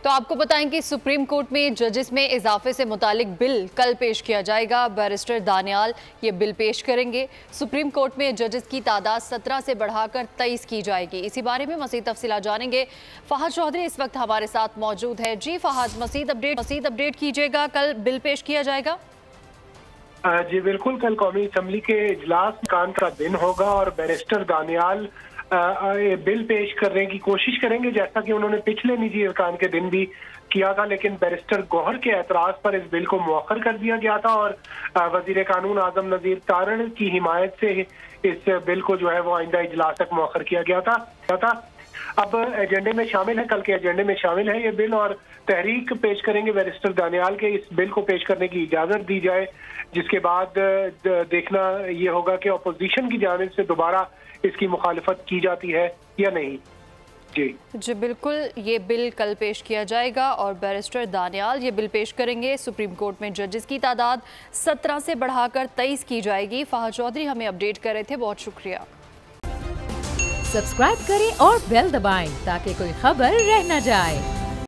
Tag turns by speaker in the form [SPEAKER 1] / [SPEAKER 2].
[SPEAKER 1] तो आपको बताएं कि सुप्रीम कोर्ट में जजेस में इजाफे से मुतालिक बिल कल पेश किया जाएगा। बैरिस्टर दानियाल ये बिल पेश करेंगे। सुप्रीम कोर्ट में जजेस की तादाद 17 से बढ़ाकर 23 की जाएगी। इसी बारे में मज़ीद तफसीलात जानेंगे। फहद चौधरी इस वक्त हमारे साथ मौजूद है। जी फहद, मज़ीद अपडेट कीजिएगा। कल बिल पेश किया जाएगा।
[SPEAKER 2] जी बिल्कुल, कल कौमी असम्बली के इजलास कान का दिन होगा और बैरिस्टर दानियाल बिल पेश करने की कोशिश करेंगे, जैसा कि उन्होंने पिछले निजी अरकान के दिन भी किया था। लेकिन बैरिस्टर गौहर के एतराज पर इस बिल को मुअख्खर कर दिया गया था और वजीर कानून आजम नजीर तारण की हिमायत से इस बिल को जो है वो आइंदा इजलास तक मुअख्खर किया गया था। अब एजेंडे में शामिल है, कल के एजेंडे में शामिल है ये बिल और तहरीक पेश करेंगे बैरिस्टर दानियाल के इस बिल को पेश करने की इजाजत दी जाए, जिसके बाद देखना ये होगा कि अपोजिशन की जानिब से दोबारा इसकी मुखालिफत की जाती है या नहीं। जी
[SPEAKER 1] बिल्कुल, ये बिल कल पेश किया जाएगा और बैरिस्टर दानियाल ये बिल पेश करेंगे। सुप्रीम कोर्ट में जजेस की तादाद 17 से बढ़ाकर 23 की जाएगी। फहद चौधरी हमें अपडेट कर रहे थे, बहुत शुक्रिया।
[SPEAKER 3] सब्सक्राइब करें और बेल दबाएं ताकि कोई खबर रह न जाए।